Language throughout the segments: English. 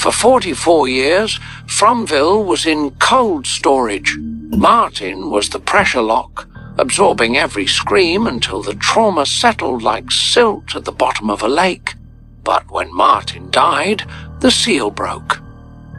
For 44 years, Fromville was in cold storage. Martin was the pressure lock, absorbing every scream until the trauma settled like silt at the bottom of a lake. But when Martin died, the seal broke.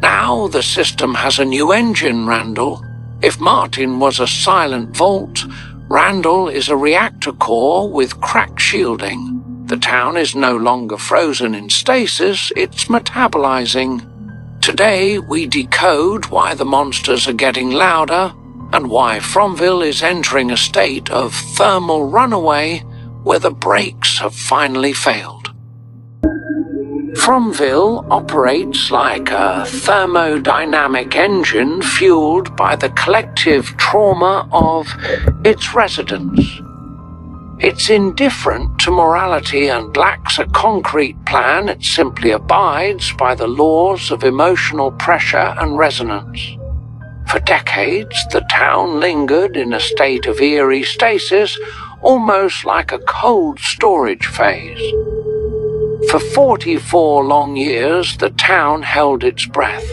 Now the system has a new engine, Randall. If Martin was a silent vault, Randall is a reactor core with cracked shielding. The town is no longer frozen in stasis, it's metabolizing. Today we decode why the monsters are getting louder and why Fromville is entering a state of thermal runaway where the brakes have finally failed. Fromville operates like a thermodynamic engine fueled by the collective trauma of its residents. It's indifferent to morality and lacks a concrete plan. It simply abides by the laws of emotional pressure and resonance. For decades, the town lingered in a state of eerie stasis, almost like a cold storage phase. For 44 long years, the town held its breath.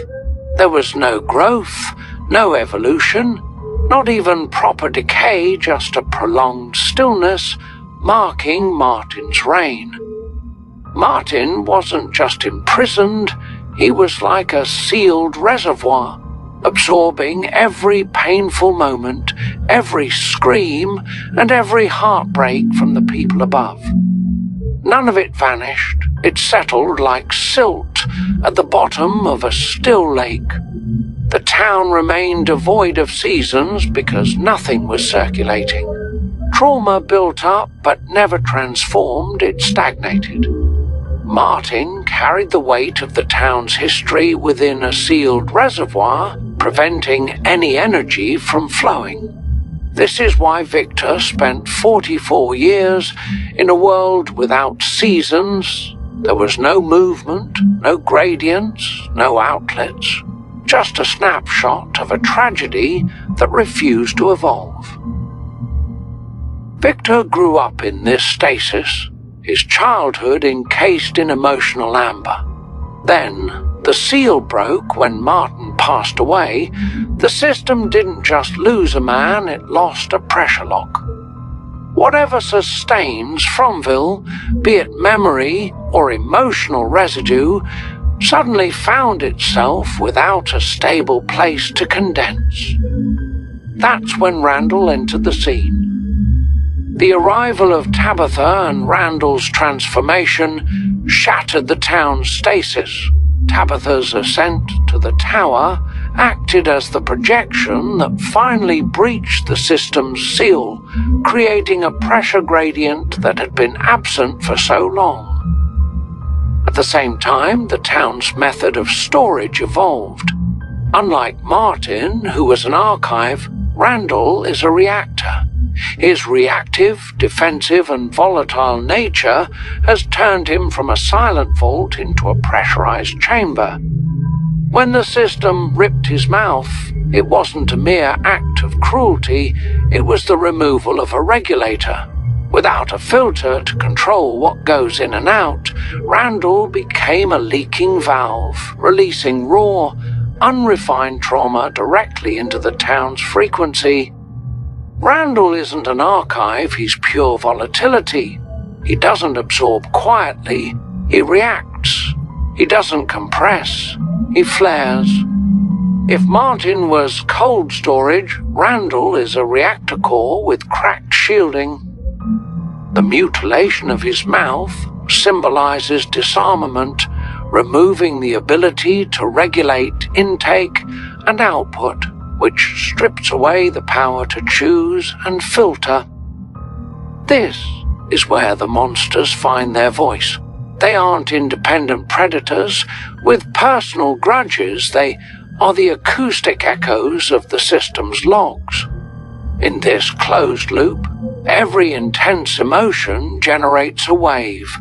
There was no growth, no evolution, not even proper decay, just a prolonged stillness marking Martin's reign. Martin wasn't just imprisoned, he was like a sealed reservoir, absorbing every painful moment, every scream, and every heartbreak from the people above. None of it vanished. It settled like silt at the bottom of a still lake. The town remained devoid of seasons because nothing was circulating. Trauma built up but never transformed, it stagnated. Martin carried the weight of the town's history within a sealed reservoir, preventing any energy from flowing. This is why Victor spent 44 years in a world without seasons. There was no movement, no gradients, no outlets. Just a snapshot of a tragedy that refused to evolve. Victor grew up in this stasis, his childhood encased in emotional amber. Then, the seal broke when Martin passed away. The system didn't just lose a man, it lost a pressure lock. Whatever sustains Fromville, be it memory or emotional residue, suddenly found itself without a stable place to condense. That's when Randall entered the scene. The arrival of Tabitha and Randall's transformation shattered the town's stasis. Tabitha's ascent to the tower acted as the projection that finally breached the system's seal, creating a pressure gradient that had been absent for so long. At the same time, the town's method of storage evolved. Unlike Martin, who was an archive, Randall is a reactor. His reactive, defensive, and volatile nature has turned him from a silent vault into a pressurized chamber. When the system ripped his mouth, it wasn't a mere act of cruelty, it was the removal of a regulator. Without a filter to control what goes in and out, Randall became a leaking valve, releasing raw, unrefined trauma directly into the town's frequency. Randall isn't an archive, he's pure volatility. He doesn't absorb quietly, he reacts. He doesn't compress, he flares. If Martin was cold storage, Randall is a reactor core with cracked shielding. The mutilation of his mouth symbolizes disarmament, removing the ability to regulate intake and output, which strips away the power to choose and filter. This is where the monsters find their voice. They aren't independent predators with personal grudges, they are the acoustic echoes of the system's logs. In this closed loop, every intense emotion generates a wave.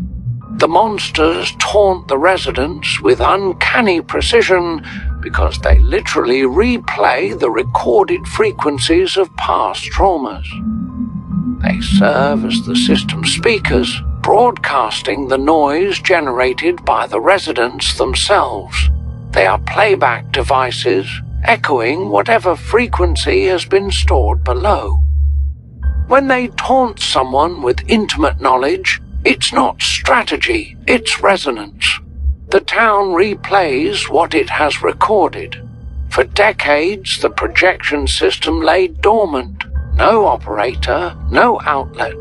The monsters taunt the residents with uncanny precision because they literally replay the recorded frequencies of past traumas. They serve as the system's speakers, broadcasting the noise generated by the residents themselves. They are playback devices, echoing whatever frequency has been stored below. When they taunt someone with intimate knowledge, it's not strategy, it's resonance. The town replays what it has recorded. For decades, the projection system lay dormant. No operator, no outlet.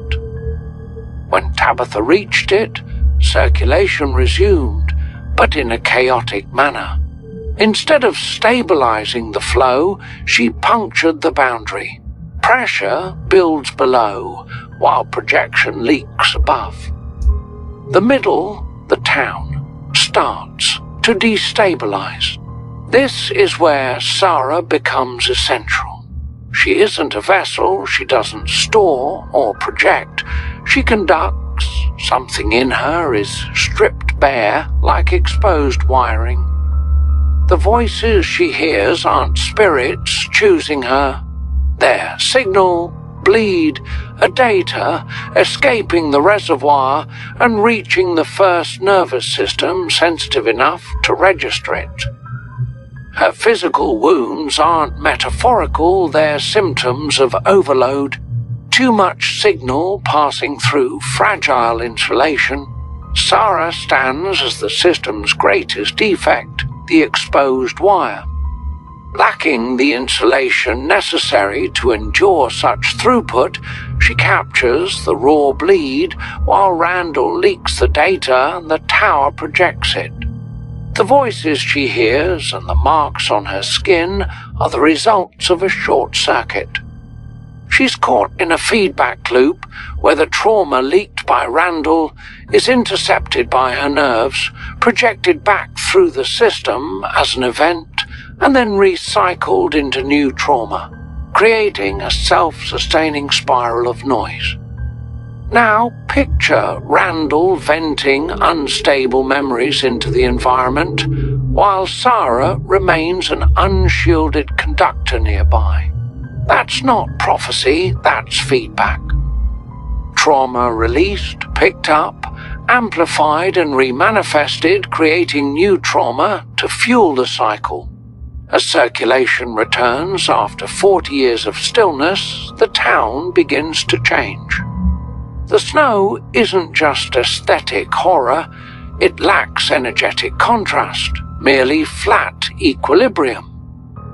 When Tabitha reached it, circulation resumed, but in a chaotic manner. Instead of stabilizing the flow, she punctured the boundary. Pressure builds below, while projection leaks above. The middle, the town, starts to destabilize. This is where Sara becomes essential. She isn't a vessel, she doesn't store or project. She conducts. Something in her is stripped bare like exposed wiring. The voices she hears aren't spirits choosing her. They're signal, bleed, a data escaping the reservoir and reaching the first nervous system sensitive enough to register it. Her physical wounds aren't metaphorical, they're symptoms of overload. Too much signal passing through fragile insulation. Sara stands as the system's greatest defect, the exposed wire. Lacking the insulation necessary to endure such throughput, she captures the raw bleed while Randall leaks the data and the tower projects it. The voices she hears and the marks on her skin are the results of a short circuit. She's caught in a feedback loop where the trauma leaked by Randall is intercepted by her nerves, projected back through the system as an event, and then recycled into new trauma, creating a self-sustaining spiral of noise. Now picture Randall venting unstable memories into the environment, while Sara remains an unshielded conductor nearby. That's not prophecy, that's feedback. Trauma released, picked up, amplified and remanifested, creating new trauma to fuel the cycle. As circulation returns after 40 years of stillness, the town begins to change. The snow isn't just aesthetic horror, it lacks energetic contrast, merely flat equilibrium.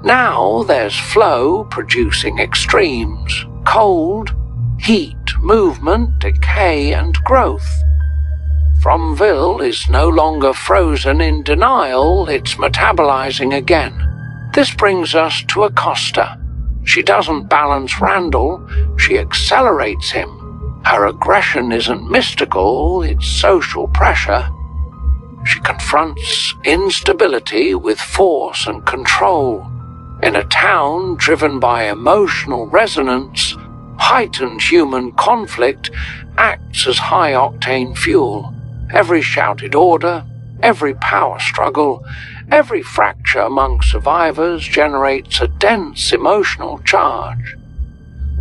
Now there's flow producing extremes, cold, heat, movement, decay and growth. Fromville is no longer frozen in denial, it's metabolizing again. This brings us to Acosta. She doesn't balance Randall, she accelerates him. Her aggression isn't mystical, it's social pressure. She confronts instability with force and control. In a town driven by emotional resonance, heightened human conflict acts as high-octane fuel. Every shouted order, every power struggle, every fracture among survivors generates a dense emotional charge.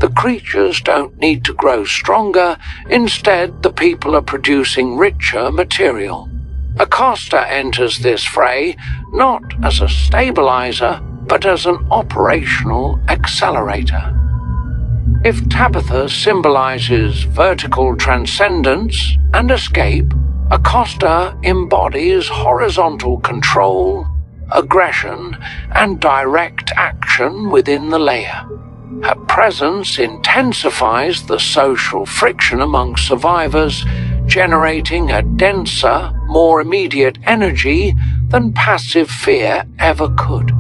The creatures don't need to grow stronger, instead the people are producing richer material. Acosta enters this fray not as a stabilizer, but as an operational accelerator. If Tabitha symbolizes vertical transcendence and escape, Acosta embodies horizontal control, aggression, and direct action within the layer. Her presence intensifies the social friction among survivors, generating a denser, more immediate energy than passive fear ever could.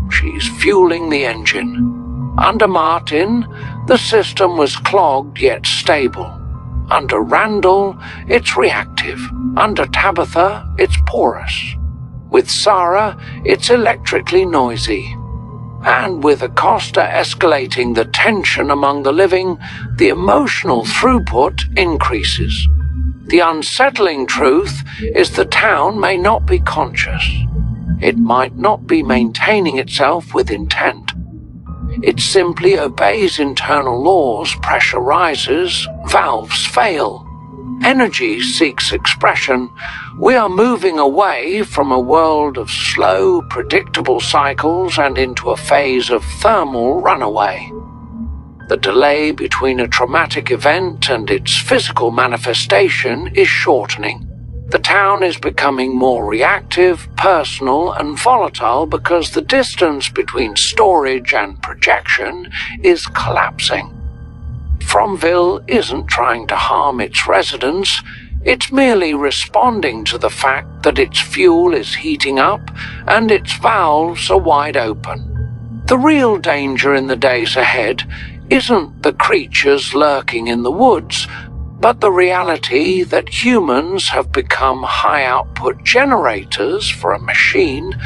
She's fueling the engine. Under Martin, the system was clogged yet stable. Under Randall, it's reactive. Under Tabitha, it's porous. With Sara, it's electrically noisy. And with Acosta escalating the tension among the living, the emotional throughput increases. The unsettling truth is the town may not be conscious. It might not be maintaining itself with intent. It simply obeys internal laws, pressure rises, valves fail. energy seeks expression, we are moving away from a world of slow, predictable cycles and into a phase of thermal runaway. The delay between a traumatic event and its physical manifestation is shortening. The town is becoming more reactive, personal, and volatile because the distance between storage and projection is collapsing. Fromville isn't trying to harm its residents, it's merely responding to the fact that its fuel is heating up and its valves are wide open. The real danger in the days ahead isn't the creatures lurking in the woods, but the reality that humans have become high-output generators for a machine